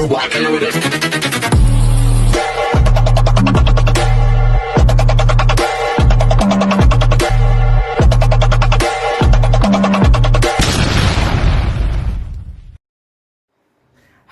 walking with it.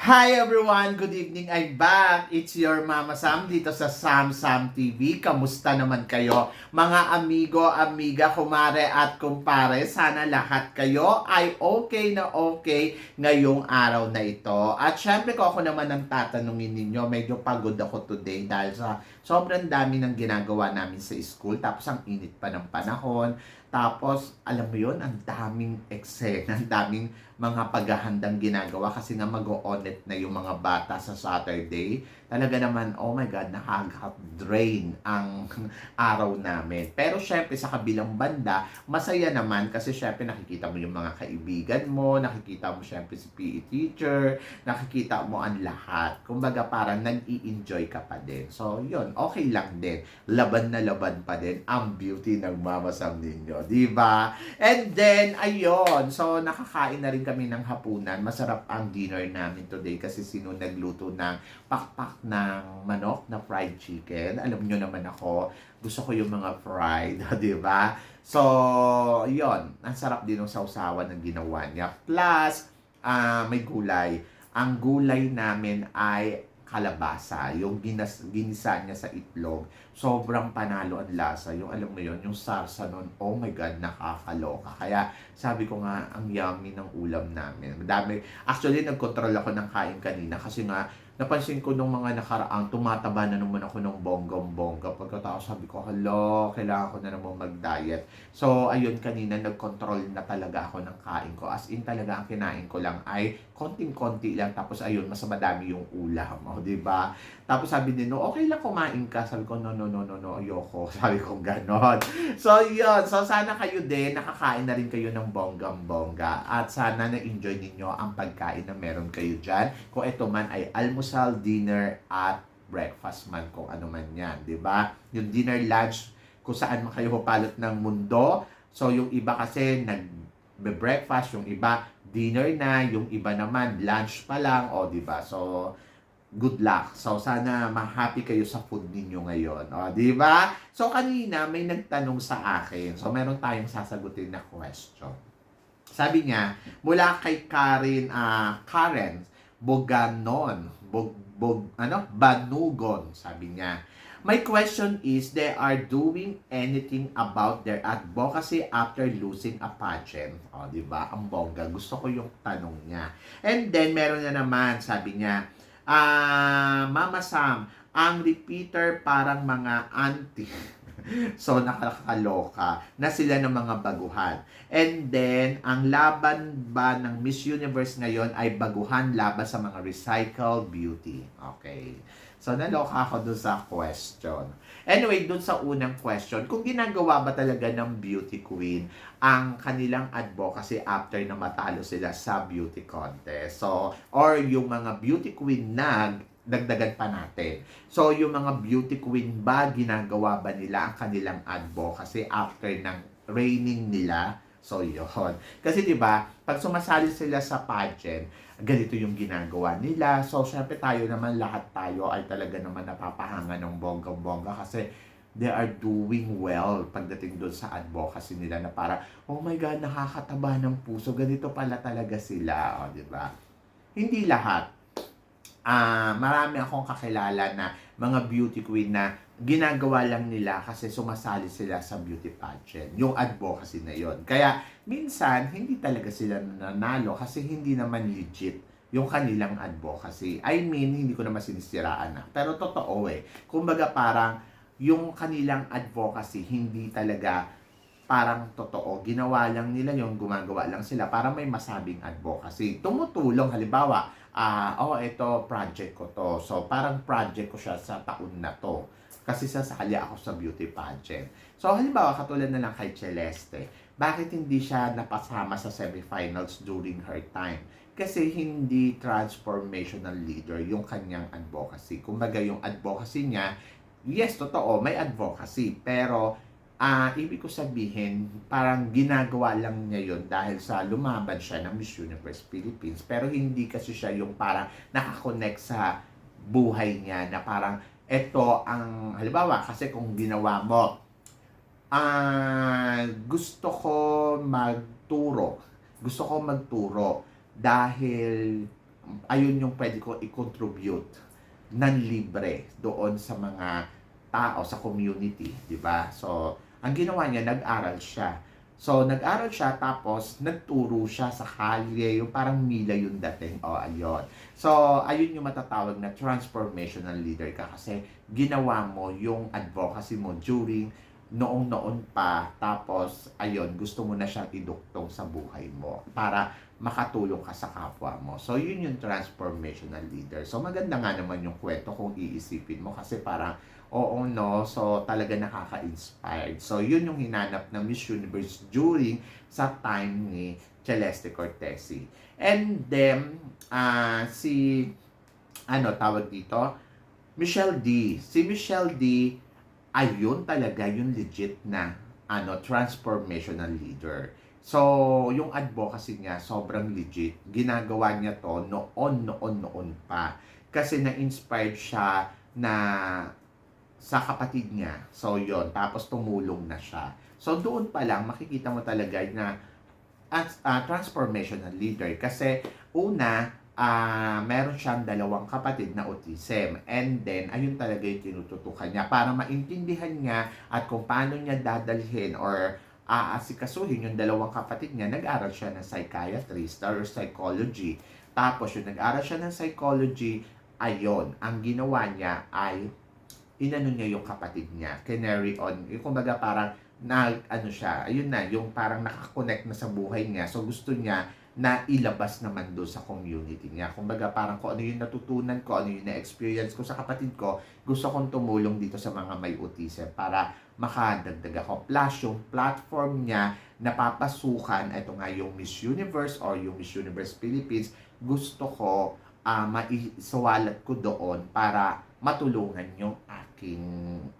Hi everyone! Good evening! I'm back! It's your Mama Sam dito sa Sam Sam TV. Kamusta naman kayo? Mga amigo, amiga, kumare at kumpare, sana lahat kayo ay okay na okay ngayong araw na ito. At syempre ko ako naman ang tatanungin ninyo, medyo pagod ako today dahil sa sobrang dami ng ginagawa namin sa school. Tapos ang init pa ng panahon. Tapos, alam mo yon, ang daming eksena, ang daming mga paghahandang ginagawa kasi nga mag-o-onet na yung mga bata sa Saturday. Talaga naman, oh my God, nakaka-drain ang araw namin. Pero syempre sa kabilang banda, masaya naman kasi syempre nakikita mo yung mga kaibigan mo, nakikita mo syempre si PE teacher, nakikita mo ang lahat. Kumbaga parang nag-i-enjoy ka pa din. So yun, okay lang din. Laban na laban pa din ang beauty ng Mama Sam ninyo. Diba? And then, ayun. So, nakakain na rin kami ng hapunan. Masarap ang dinner namin today kasi sino nagluto ng pakpak ng manok na fried chicken. Alam nyo naman ako, gusto ko yung mga fried, diba? So, yun. Ang sarap din ng sausawan ng ginawa niya. Plus, may gulay. Ang gulay namin ay kalabasa, yung ginisa niya sa itlog, sobrang panalo ang lasa. Yung alam mo yon, yung sarsa nun, oh my God, nakakaloka. Kaya sabi ko nga, ang yummy ng ulam namin. Madami. Actually, nagkontrol ako ng kain kanina kasi nga, napansin ko nung mga nakaraang, tumataba na naman ako ng bonggam-bongga. Pagkatapos sabi ko, hello, kailangan ko na naman mag-diet. So, ayun, kanina nag-control na talaga ako ng kain ko. As in talaga, ang kinain ko lang ay konting-konti lang. Tapos ayun, mas madami yung ulam. O, diba? Tapos sabi din, no, okay lang kumain ka. Sabi ko, no, ayoko. Sabi ko, ganon. So, yun. So, sana kayo din, nakakain na rin kayo ng bonggam-bongga. At sana na-enjoy ninyo ang pagkain na meron kayo dyan. Kung ito man ay almusal, dinner, at breakfast man, kung ano man yan. Diba? Yung dinner, lunch, kung saan man kayo hupalot ng mundo. So, yung iba kasi nag-breakfast, yung iba dinner na, yung iba naman lunch pa lang, o diba? So, good luck. So, sana ma-happy kayo sa food ninyo ngayon. O, diba? So, kanina may nagtanong sa akin. So, meron tayong sasagutin na question. Sabi niya, mula kay Karen Boganon, Banugon, sabi niya. My question is, they are doing anything about their advocacy after losing a pageant. O, diba? Ang bongga. Gusto ko yung tanong niya. And then, meron na naman, sabi niya, Mama Sam, ang repeater parang mga auntie. So, nakakaloka na sila ng mga baguhan. And then, ang laban ba ng Miss Universe ngayon ay baguhan laban sa mga recycled beauty. Okay. So, naloka ako dun sa question. Anyway, dun sa unang question, kung ginagawa ba talaga ng beauty queen ang kanilang advocacy after na matalo sila sa beauty contest. So, or yung mga beauty queen na dagdagan pa natin. So, yung mga beauty queen ba, ginagawa ba nila ang kanilang advocacy after ng reigning nila? So, yun. Kasi, di ba, pag sumasali sila sa pageant, ganito yung ginagawa nila. So, syempre tayo naman, lahat tayo ay talaga naman napapahanga ng bonggang-bongga kasi they are doing well pagdating doon sa advocacy nila na para, oh my God, nakakataba ng puso. Ganito pala talaga sila. O, di ba? Hindi lahat. Marami akong kakilala na mga beauty queen na ginagawa lang nila kasi sumasali sila sa beauty pageant. Yung advocacy na yon. Kaya minsan, hindi talaga sila nanalo kasi hindi naman legit yung kanilang advocacy. I mean, hindi ko naman sinisiraan na. Pero totoo eh. Kumbaga parang yung kanilang advocacy hindi talaga parang totoo. Ginawa lang nila yung gumagawa lang sila para may masabing advocacy. Tumutulong, halimbawa, ito, project ko to. So, parang project ko siya sa taon na to. Kasi sasali ako sa beauty pageant. So, halimbawa, katulad na lang kay Celeste. Bakit hindi siya napasama sa semifinals during her time? Kasi hindi transformational leader yung kanyang advocacy. Kumbaga, yung advocacy niya, yes, totoo, may advocacy. Pero, ibig ko sabihin, parang ginagawa lang niya yun dahil sa lumaban siya ng Miss Universe Philippines. Pero hindi kasi siya yung parang nakakonect sa buhay niya na parang eto ang, halimbawa, kasi kung ginawa mo, gusto ko magturo. Gusto ko magturo dahil ayun yung pwede ko i-contribute ng libre doon sa mga tao sa community, di ba? So, ang ginawa niya, nag-aral siya. So, nag-aral siya tapos nagturo siya sa kalye, yung parang Mila yung dating. O, ayun. So, ayun yung matatawag na transformational leader ka kasi ginawa mo yung advocacy mo during noong-noon pa, tapos ayun, gusto mo na siyang iduktong sa buhay mo para makatulong ka sa kapwa mo. So, yun yung transformational leader. So, maganda nga naman yung kwento kung iisipin mo kasi parang, oo no, so talaga nakaka-inspired. So, yun yung hinanap ng Miss Universe during sa time ni Celeste Cortesi. And then, tawag dito, Michelle D. Si Michelle D, ayun talaga yung legit na transformational leader. So, yung advocacy niya sobrang legit. Ginagawa niya to noon pa. Kasi na-inspired siya na sa kapatid niya. So, yon. Tapos tumulong na siya. So, doon pa lang makikita mo talaga na as transformational leader. Kasi una, meron siyang dalawang kapatid na autism. And then, ayun talaga yung tinututukan niya para maintindihan niya at kung paano niya dadalhin or aasikasuhin yung dalawang kapatid niya. Nag-aral siya ng psychiatrist or psychology. Tapos, yung nag-aral siya ng psychology, ayun, ang ginawa niya ay inano niya yung kapatid niya, kinary on, yung kumbaga parang siya, ayun na, yung parang nakakonect na sa buhay niya. So gusto niya na ilabas naman doon sa community niya. Kumbaga parang kung ano yung natutunan ko, ano yung na-experience ko sa kapatid ko, gusto kong tumulong dito sa mga may autism para makadagdag ako. Plus yung platform niya napapasukan, ito nga yung Miss Universe or yung Miss Universe Philippines, gusto ko maisawalat ko doon para matulungan yung aking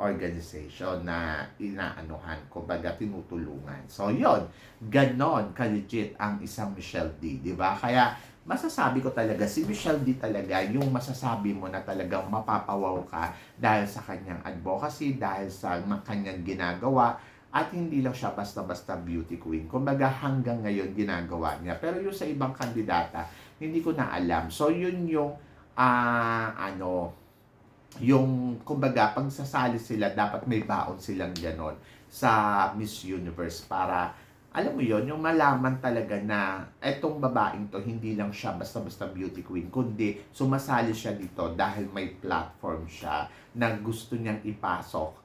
organization na inaanuhan, kumbaga tinutulungan. So, yon, ganon ka-legit ang isang Michelle D, di ba? Kaya, masasabi ko talaga, si Michelle D talaga, yung masasabi mo na talagang mapapawaw ka dahil sa kanyang advocacy, dahil sa kanyang ginagawa, at hindi lang siya basta-basta beauty queen. Kumbaga hanggang ngayon ginagawa niya. Pero yung sa ibang kandidata, hindi ko na alam. So, yun yung, yung, kumbaga, pag sasali sila, dapat may baon silang ganon sa Miss Universe para, alam mo yon, yung malaman talaga na etong babaeng to, hindi lang siya basta-basta beauty queen, kundi sumasali siya dito dahil may platform siya na gusto niyang ipasok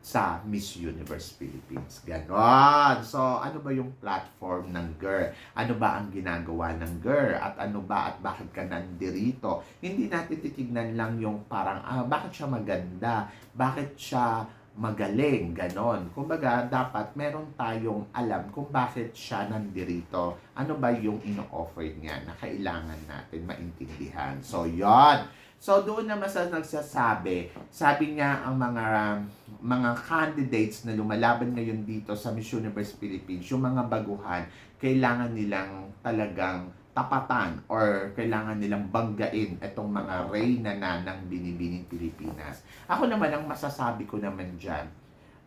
sa Miss Universe Philippines. Ganon. So, ano ba yung platform ng girl? Ano ba ang ginagawa ng girl? At ano ba at bakit ka nandirito? Hindi natin titignan lang yung parang, bakit siya maganda? Bakit siya magaling? Ganon. Kumbaga, dapat meron tayong alam kung bakit siya nandirito. Ano ba yung ino-offer niya na kailangan natin maintindihan. So, yon. So, doon naman sa nagsasabi, sabi niya ang mga candidates na lumalaban ngayon dito sa Miss Universe Philippines, yung mga baguhan, kailangan nilang talagang tapatan or kailangan nilang banggain itong mga reyna na ng binibining Pilipinas. Ako naman, ang masasabi ko naman dyan,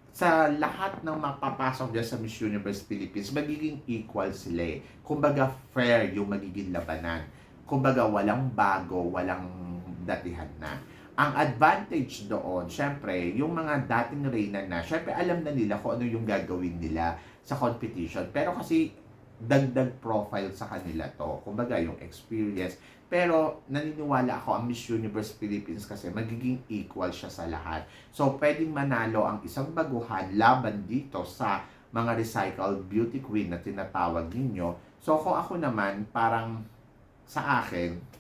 sa lahat ng mapapasok dyan sa Miss Universe Philippines, magiging equal sila eh. Kumbaga, fair yung magiging labanan. Kumbaga, walang bago, walang datihan na. Ang advantage doon, syempre, yung mga dating reyna na, syempre alam na nila kung ano yung gagawin nila sa competition. Pero kasi dagdag profile sa kanila to. Kumbaga, yung experience. Pero naniniwala ako ang Miss Universe Philippines kasi magiging equal siya sa lahat. So, pwedeng manalo ang isang baguhan laban dito sa mga recycled beauty queen na tinatawag ninyo. So, kung ako naman, parang sa akin,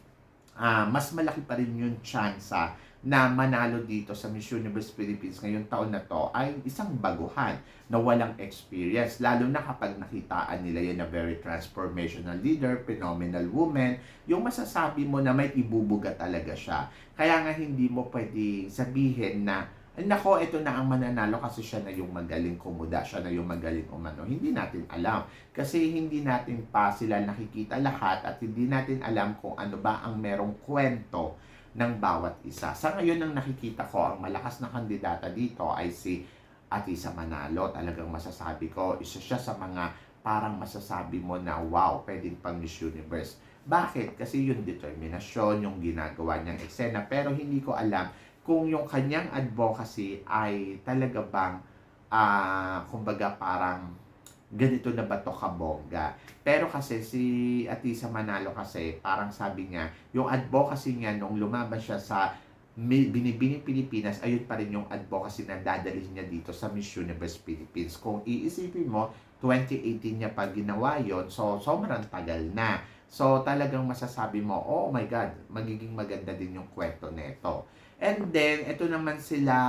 mas malaki pa rin yung tsansa na manalo dito sa Miss Universe Philippines ngayong taon na to ay isang baguhan na walang experience. Lalo na kapag nakitaan nila yan na very transformational leader, phenomenal woman, yung masasabi mo na may ibubuga talaga siya. Kaya nga hindi mo pwede sabihin na Ay nako, ito na ang mananalo kasi siya na yung magaling kumuda, siya na yung magaling umano. Hindi natin alam kasi hindi natin pa sila nakikita lahat at hindi natin alam kung ano ba ang merong kwento ng bawat isa. Sa ngayon, ang nakikita ko, ang malakas na kandidata dito ay si Atisa Manalo. Talagang masasabi ko, isa siya sa mga parang masasabi mo na wow, pwedeng pang Miss Universe. Bakit? Kasi yung determinasyon, yung ginagawa niyang eksena, pero hindi ko alam kung yung kanyang advocacy ay talaga bang, kumbaga parang ganito na ba to kabongga. Pero kasi si Atisa Manalo kasi, parang sabi niya, yung advocacy niya nung lumaban siya sa Binibining Pilipinas, ayun pa rin yung advocacy na dadalhin niya dito sa Miss Universe Philippines. Kung iisipin mo, 2018 niya pa ginawa yon, so sobrang tagal na. So talagang masasabi mo, oh my God, magiging maganda din yung kwento nito. And then, ito naman sila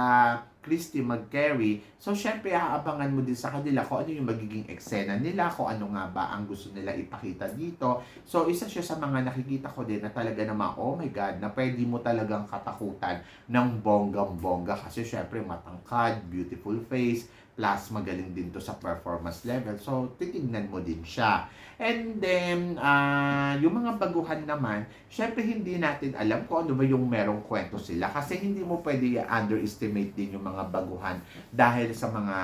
Christy McCary. So, syempre, aabangan mo din sa kanila kung ano yung magiging eksena nila, kung ano nga ba ang gusto nila ipakita dito. So, isa siya sa mga nakikita ko din na talaga naman, oh my God, na pwede mo talagang katakutan ng bonggang-bongga. Kasi syempre, matangkad, beautiful face, plus magaling din to sa performance level. So, titignan mo din siya. And then, yung mga baguhan naman, syempre hindi natin alam kung ano ba yung merong kwento sila. Kasi hindi mo pwede underestimate din yung mga baguhan dahil sa mga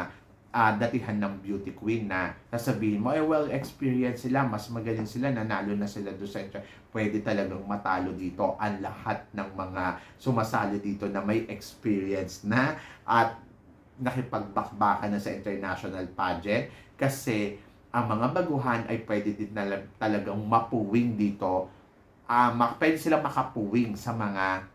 datihan ng beauty queen na sasabihin mo, well, experience sila, mas magaling sila, nanalo na sila doon sa pwede talagang matalo dito ang lahat ng mga sumasali dito na may experience na at nakipagbakbakan na sa international pageant kasi ang mga baguhan ay pwede din talagang mapuwing dito. Pwede silang makapuwing sa mga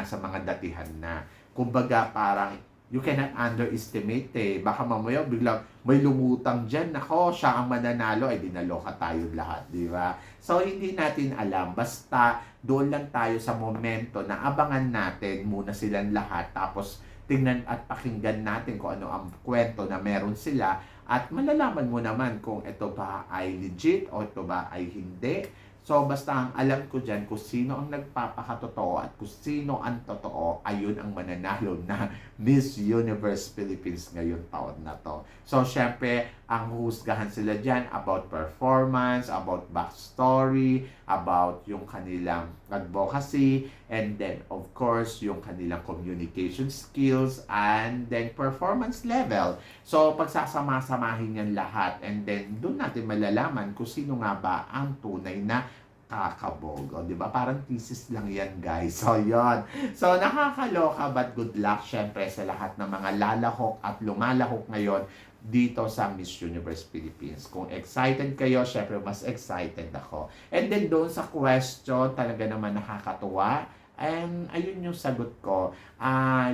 sa mga datihan na. Kumbaga parang you cannot underestimate Baka mamaya biglang may lumutang dyan. Nako, siya ang mananalo. Ay, dinaloka tayo lahat, di ba? So, hindi natin alam. Basta, doon lang tayo sa momento na abangan natin muna silang lahat. Tapos, tingnan at pakinggan natin kung ano ang kwento na meron sila at malalaman mo naman kung ito ba ay legit o ito ba ay hindi. So, basta ang alam ko dyan kung sino ang nagpapakatotoo at kung sino ang totoo, ayun ang mananalo na Miss Universe Philippines ngayon taon na to. So, syempre, ang husgahan sila dyan about performance, about backstory, about yung kanilang advocacy, and then, of course, yung kanilang communication skills, and then performance level. So, pagsasama-samahin yan lahat, and then, doon natin malalaman kung sino nga ba ang tunay na kakabogo, di ba? Parang thesis lang yan, guys. So, yon. So, nakakaloka, but good luck, syempre, sa lahat ng mga lalahok at lumalahok ngayon dito sa Miss Universe Philippines. Kung excited kayo, syempre, mas excited ako. And then, doon sa question, talaga naman nakakatuwa. And, ayun yung sagot ko.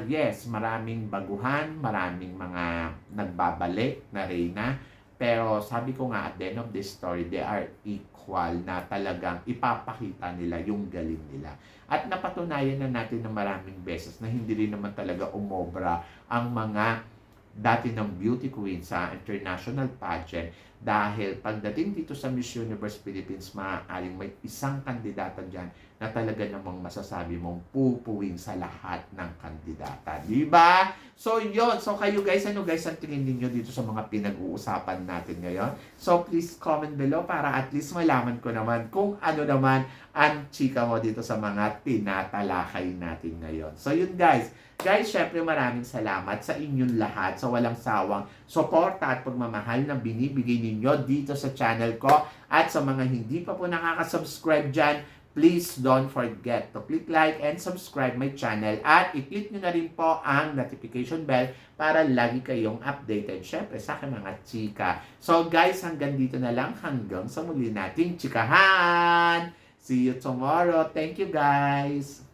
Yes, maraming baguhan, maraming mga nagbabalik na reyna. Pero, sabi ko nga, at the end of this story, they are equal na talagang ipapakita nila yung galing nila. At napatunayan na natin na maraming beses na hindi rin naman talaga umobra ang mga dati ng beauty queen sa international pageant dahil pagdating dito sa Miss Universe Philippines, maaaring may isang kandidata dyan na talaga namang masasabi mong pupuwing sa lahat ng kandidata. Diba? So, yun. So, kayo guys, ano guys ang tingin ninyo dito sa mga pinag-uusapan natin ngayon? So, please comment below para at least malaman ko naman kung ano naman ang chika mo dito sa mga tinatalakay natin ngayon. So, yun guys. Guys, syempre maraming salamat sa inyong lahat sa walang sawang suporta at pagmamahal na binibigay ninyo dito sa channel ko. At sa mga hindi pa po nakaka-subscribe dyan, please don't forget to click like and subscribe my channel. At i-click nyo na rin po ang notification bell para lagi kayong updated. Syempre sa aking mga chika. So guys, hanggang dito na lang. Hanggang sa muli nating chikahan. See you tomorrow. Thank you guys.